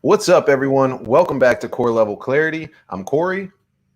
What's up, everyone? Welcome back to Core Level Clarity. I'm Corey.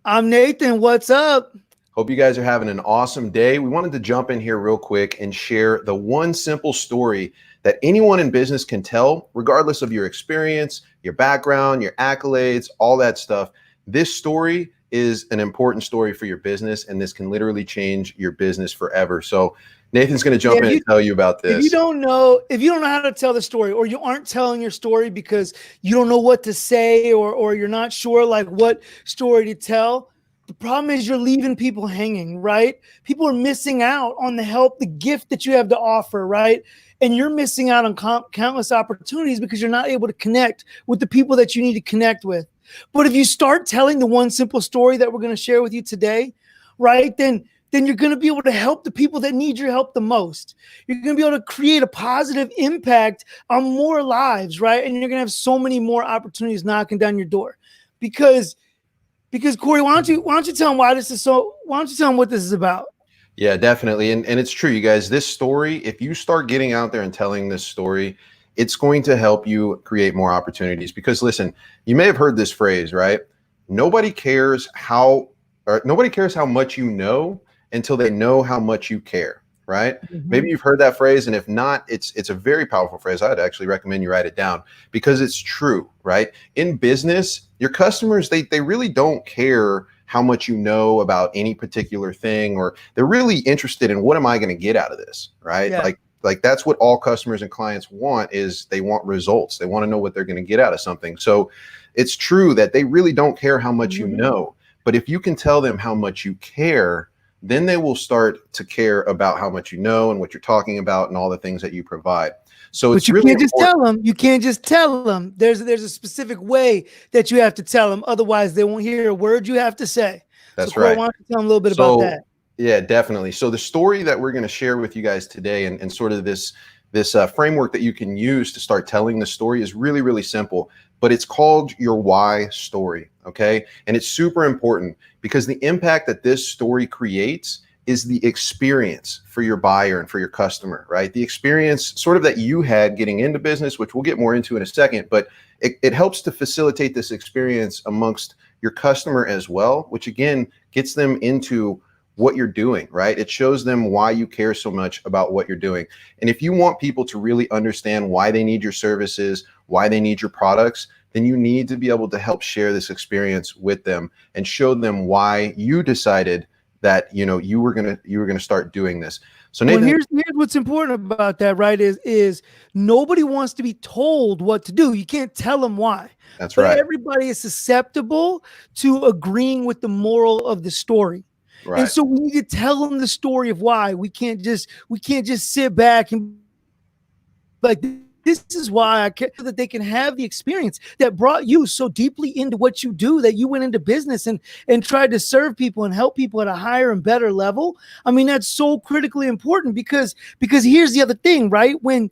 I'm Nathan. What's up? Hope you guys are having an awesome day. We wanted to jump in here real quick and share the one simple story that anyone in business can tell, regardless of your experience, your background, your accolades, all that stuff. This story is an important story for your business, and this can literally change your business forever. So Nathan's going to jump in and tell you about this. If you don't know how to tell the story, or you aren't telling your story because you don't know what to say, or you're not sure like what story to tell, the problem is you're leaving people hanging, right? People are missing out on the help, the gift that you have to offer, right? And you're missing out on countless opportunities because you're not able to connect with the people that you need to connect with. But if you start telling the one simple story that we're going to share with you today, right, then you're going to be able to help the people that need your help the most. You're going to be able to create a positive impact on more lives, right? And you're going to have so many more opportunities knocking down your door. Because Corey, why don't you tell them why don't you tell them what this is about? Yeah, definitely. And it's true, you guys, this story, if you start getting out there and telling this story, it's going to help you create more opportunities. Because listen, you may have heard this phrase, right? Nobody cares how much you know until they know how much you care, right? Mm-hmm. Maybe you've heard that phrase, and if not, it's a very powerful phrase. I'd actually recommend you write it down because it's true, right? In business, your customers, they really don't care how much you know about any particular thing, or they're really interested in what am I going to get out of this, right? Yeah. Like that's what all customers and clients want, is they want results. They want to know what they're going to get out of something. So it's true that they really don't care how much you know, but if you can tell them how much you care, then they will start to care about how much you know and what you're talking about and all the things that you provide. So it's really can't just tell them. You can't just tell them. There's a specific way that you have to tell them. Otherwise, they won't hear a word you have to say. That's Corey, right. why don't you tell them a little bit about that? Yeah, definitely. So the story that we're going to share with you guys today, and sort of this framework that you can use to start telling the story, is really, really simple, but it's called your why story. Okay. And it's super important because the impact that this story creates is the experience for your buyer and for your customer, right? The experience sort of that you had getting into business, which we'll get more into in a second, but it helps to facilitate this experience amongst your customer as well, which again gets them into what you're doing, right? It shows them why you care so much about what you're doing. And if you want people to really understand why they need your services, why they need your products, then you need to be able to help share this experience with them and show them why you decided that you were gonna start doing this. So Nathan, here's what's important about that, right? Is nobody wants to be told what to do. You can't tell them why. That's but right. Everybody is susceptible to agreeing with the moral of the story. Right. And so we need to tell them the story of why. We can't just sit back and like, this is why I care, that they can have the experience that brought you so deeply into what you do, that you went into business and tried to serve people and help people at a higher and better level. I mean, that's so critically important because here's the other thing, right? When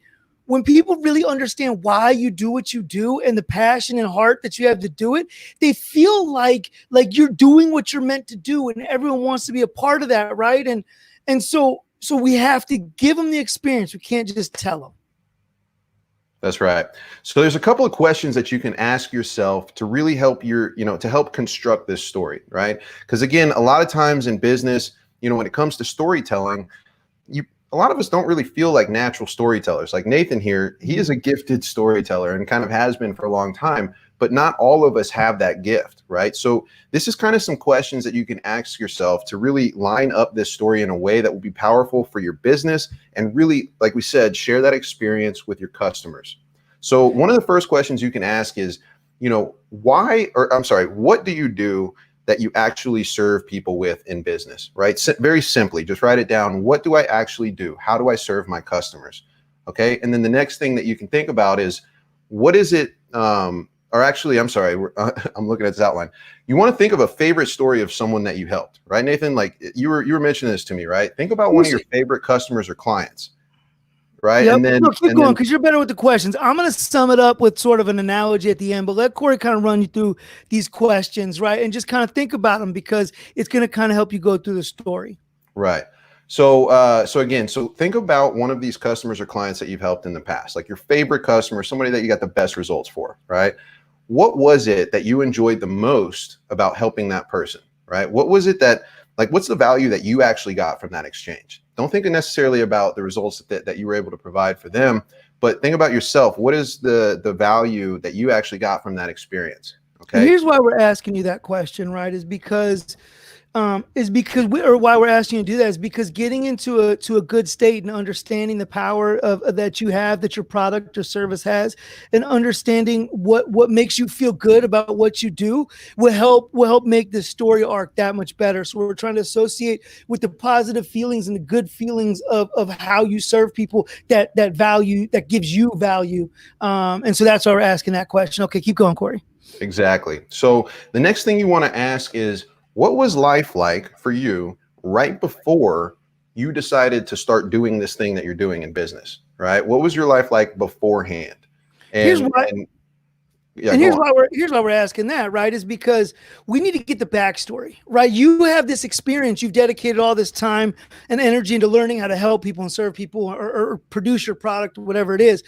people really understand why you do what you do and the passion and heart that you have to do it, they feel like you're doing what you're meant to do, and everyone wants to be a part of that, right? And so we have to give them the experience. We can't just tell them. That's right. So there's a couple of questions that you can ask yourself to really help to help construct this story, right? Because again, a lot of times in business, when it comes to storytelling, a lot of us don't really feel like natural storytellers. Like Nathan here, he is a gifted storyteller and kind of has been for a long time, but not all of us have that gift, right? So this is kind of some questions that you can ask yourself to really line up this story in a way that will be powerful for your business and really, like we said, share that experience with your customers. So one of the first questions you can ask is, what do you do that you actually serve people with in business, right? Very simply, just write it down. What do I actually do? How do I serve my customers? Okay. And then the next thing that you can think about is, what is it? I'm looking at this outline. You want to think of a favorite story of someone that you helped, right, Nathan? Like you were mentioning this to me, right? Think about one of your favorite customers or clients, right? Yep. And then keep going because you're better with the questions. I'm going to sum it up with sort of an analogy at the end, but let Corey kind of run you through these questions, right? And just kind of think about them because it's going to kind of help you go through the story. Right. So think about one of these customers or clients that you've helped in the past, like your favorite customer, somebody that you got the best results for, right? what was it that you enjoyed the most about helping that person, right? What was it that, like, what's the value that you actually got from that exchange? Don't think necessarily about the results that you were able to provide for them, but think about yourself. What is the value that you actually got from that experience? And Okay. here's why we're asking you that question, right? Or why we're asking you to do that is because getting into a good state and understanding the power of that you have, that your product or service has, and understanding what makes you feel good about what you do will help make the story arc that much better. So we're trying to associate with the positive feelings and the good feelings of how you serve people, that value that gives you value. And so that's why we're asking that question. Okay, keep going, Corey. Exactly. So the next thing you want to ask is, what was life like for you right before you decided to start doing this thing that you're doing in business, right? What was your life like beforehand? Here's And, why. and yeah, And go on. here's why we're asking that, right? Is because we need to get the backstory, right? You have this experience, you've dedicated all this time and energy into learning how to help people and serve people, or produce your product, whatever it is.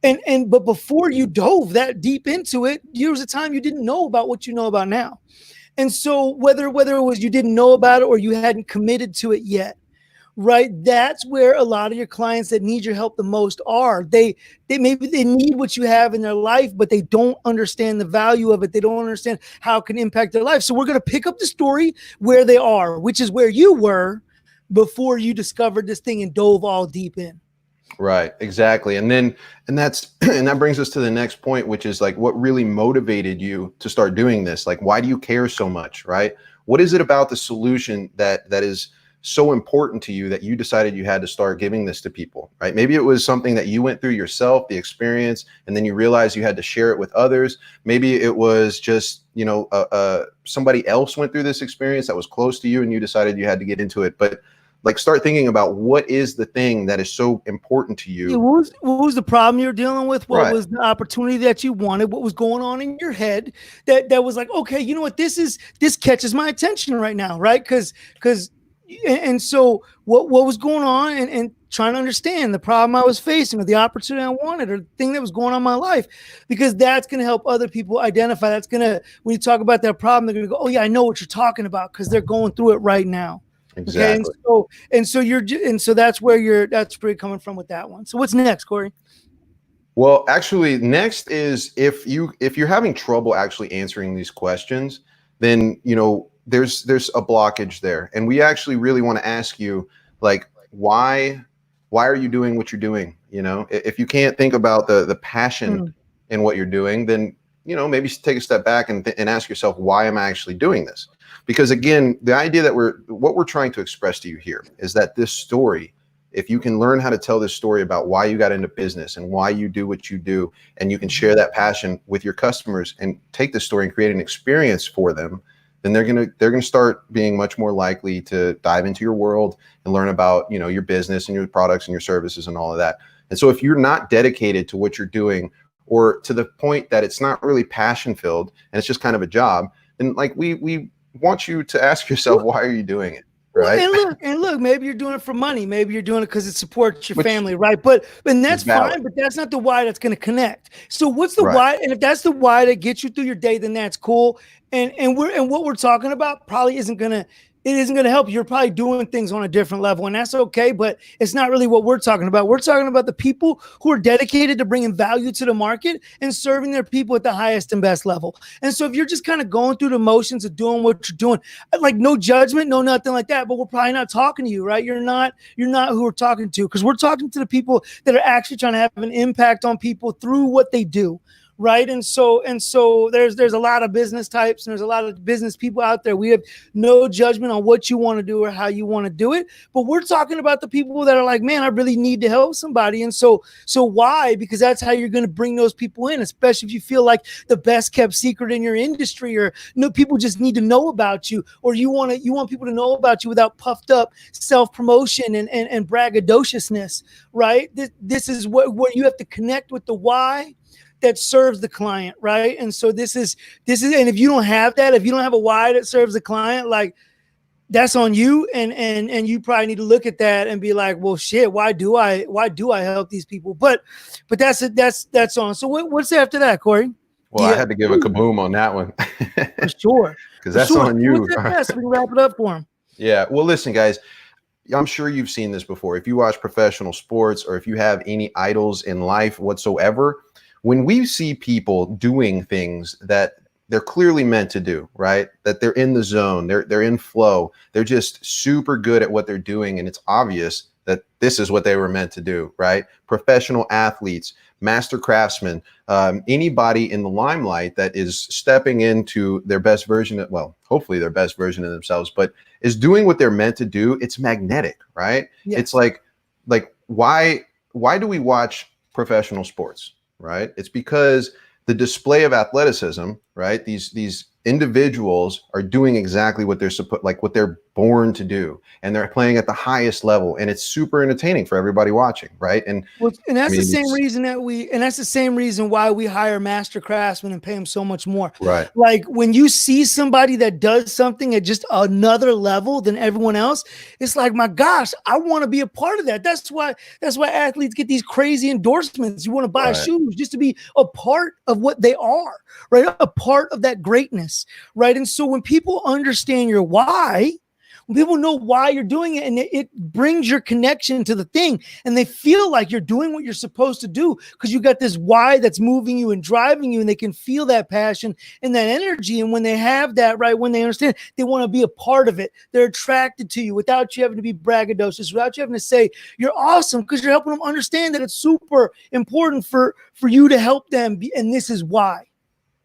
But before you dove that deep into it, there was a time you didn't know about what you know about now. And so whether it was you didn't know about it or you hadn't committed to it yet, right? That's where a lot of your clients that need your help the most are. They maybe they need what you have in their life, but they don't understand the value of it. They don't understand how it can impact their life. So we're going to pick up the story where they are, which is where you were before you discovered this thing and dove all deep in. Right, exactly. And that's and that brings us to the next point, which is like, what really motivated you to start doing this? Like, why do you care so much, right? What is it about the solution that is so important to you that you decided you had to start giving this to people, right? Maybe it was something that you went through yourself, the experience, and then you realized you had to share it with others. Maybe it was just, somebody else went through this experience that was close to you and you decided you had to get into it. But like, start thinking about, what is the thing that is so important to Yeah, you? what was the problem you're dealing with? What Right. was the opportunity that you wanted? What was going on in your head that was like, okay, you know what, this catches my attention right now, right? And so what was going on, and trying to understand the problem I was facing, or the opportunity I wanted, or the thing that was going on in my life, because that's going to help other people identify. That's going to, when you talk about that problem, they're going to go, oh yeah, I know what you're talking about, because they're going through it right now. Okay. Exactly. So that's where you're coming from with that one. So what's next, Corey? Well, actually, next is, if you're having trouble actually answering these questions, then there's a blockage there, and we actually really want to ask you, like, why are you doing what you're doing? If you can't think about the passion in what you're doing, then maybe take a step back and ask yourself, why am I actually doing this? Because again, the idea that what we're trying to express to you here is that this story, if you can learn how to tell this story about why you got into business and why you do what you do, and you can share that passion with your customers and take the story and create an experience for them, then they're gonna start being much more likely to dive into your world and learn about your business and your products and your services and all of that. And so if you're not dedicated to what you're doing, or to the point that it's not really passion filled and it's just kind of a job, then like we want you to ask yourself, why are you doing it? Right. And look, maybe you're doing it for money. Maybe you're doing it because it supports your family, right? And that's fine, but that's not the why that's going to connect. So what's the why? And if that's the why that gets you through your day, then that's cool. And what we're talking about probably isn't going to help. You're probably doing things on a different level, and that's okay, but it's not really what we're talking about. We're talking about the people who are dedicated to bringing value to the market and serving their people at the highest and best level. And so if you're just kind of going through the motions of doing what you're doing, like, no judgment, no nothing like that, but we're probably not talking to you, right? You're not who we're talking to, because we're talking to the people that are actually trying to have an impact on people through what they do. Right. And so there's a lot of business types, and there's a lot of business people out there. We have no judgment on what you want to do or how you want to do it. But we're talking about the people that are like, man, I really need to help somebody. And so why? Because that's how you're going to bring those people in, especially if you feel like the best kept secret in your industry, or people just need to know about you, or you want people to know about you without puffed up self-promotion and braggadociousness. Right. This is what you have to connect with, the why that serves the client, right? And so this is, and if you don't have that, if you don't have a why that serves the client, like, that's on you, and you probably need to look at that and be like, well, shit, why do I help these people? But that's on. So what's after that, Corey? Well, I had to give a kaboom on that one for sure. because For that's sure. on What's you. that best? We can wrap it up for him. Yeah. Well, listen, guys, I'm sure you've seen this before. If you watch professional sports or if you have any idols in life whatsoever, when we see people doing things that they're clearly meant to do, right? That they're in the zone, they're in flow, they're just super good at what they're doing, and it's obvious that this is what they were meant to do, right? Professional athletes, master craftsmen, anybody in the limelight that is stepping into their best version of, well, hopefully their best version of themselves, but is doing what they're meant to do. It's magnetic, right? Yes. It's like why do we watch professional sports, right? It's because the display of athleticism, right? These individuals are doing exactly what they're supposed, like what they're born to do, and they're playing at the highest level, and it's super entertaining for everybody watching, right? And that's the same reason that's the same reason why we hire master craftsmen and pay them so much more. Right. Like when you see somebody that does something at just another level than everyone else, it's like, my gosh, I want to be a part of that. That's why athletes get these crazy endorsements. You want to buy shoes just to be a part of what they are, right? A part of that greatness, right? And so when people understand your why, when people know why you're doing it, and it brings your connection to the thing, and they feel like you're doing what you're supposed to do because you got this why that's moving you and driving you, and they can feel that passion and that energy. And when they have that, right, when they understand, they want to be a part of it. They're attracted to you without you having to be braggadocious, without you having to say you're awesome, because you're helping them understand that it's super important for you to help them, and this is why.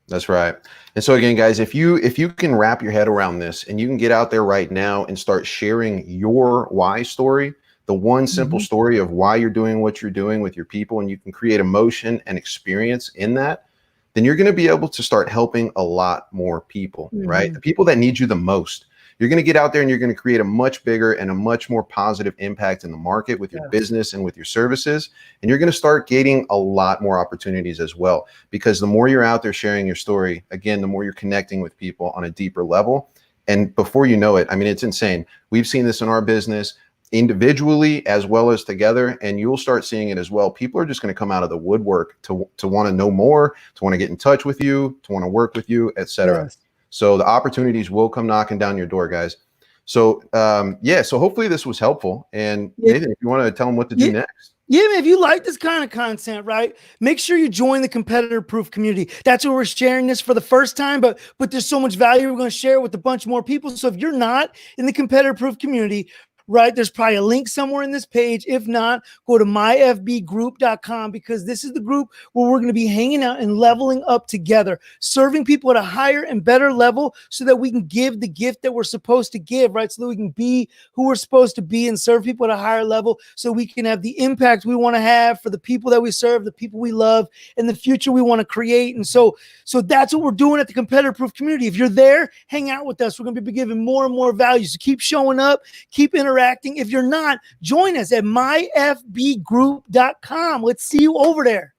That's right. And so again, guys, if you can wrap your head around this and you can get out there right now and start sharing your why story, the one simple story of why you're doing what you're doing with your people, and you can create emotion and experience in that, then you're going to be able to start helping a lot more people, right? The people that need you the most. You're going to get out there and you're going to create a much bigger and a much more positive impact in the market with your business and with your services. And you're going to start getting a lot more opportunities as well, because the more you're out there sharing your story, again, the more you're connecting with people on a deeper level. And before you know it, I mean, it's insane. We've seen this in our business individually as well as together, and you'll start seeing it as well. People are just going to come out of the woodwork to want to know more, to want to get in touch with you, to want to work with you, etc. So the opportunities will come knocking down your door, guys. So so hopefully this was helpful. And Nathan, if you want to tell them what to do next. Yeah, man, if you like this kind of content, right, make sure you join the Competitor Proof community. That's where we're sharing this for the first time, but there's so much value we're going to share with a bunch more people. So if you're not in the Competitor Proof community, right, there's probably a link somewhere in this page. If not, go to myfbgroup.com, because this is the group where we're going to be hanging out and leveling up together, serving people at a higher and better level so that we can give the gift that we're supposed to give, right? So that we can be who we're supposed to be and serve people at a higher level, so we can have the impact we want to have for the people that we serve, the people we love, and the future we want to create. And so that's what we're doing at the Competitor Proof community. If you're there, hang out with us. We're going to be giving more and more value. So keep showing up, keep interacting. If you're not, join us at myfbgroup.com. Let's see you over there.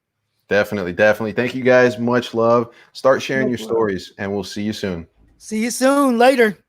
Definitely. Thank you guys. Much love. Start sharing your stories, and we'll see you soon. See you soon. Later.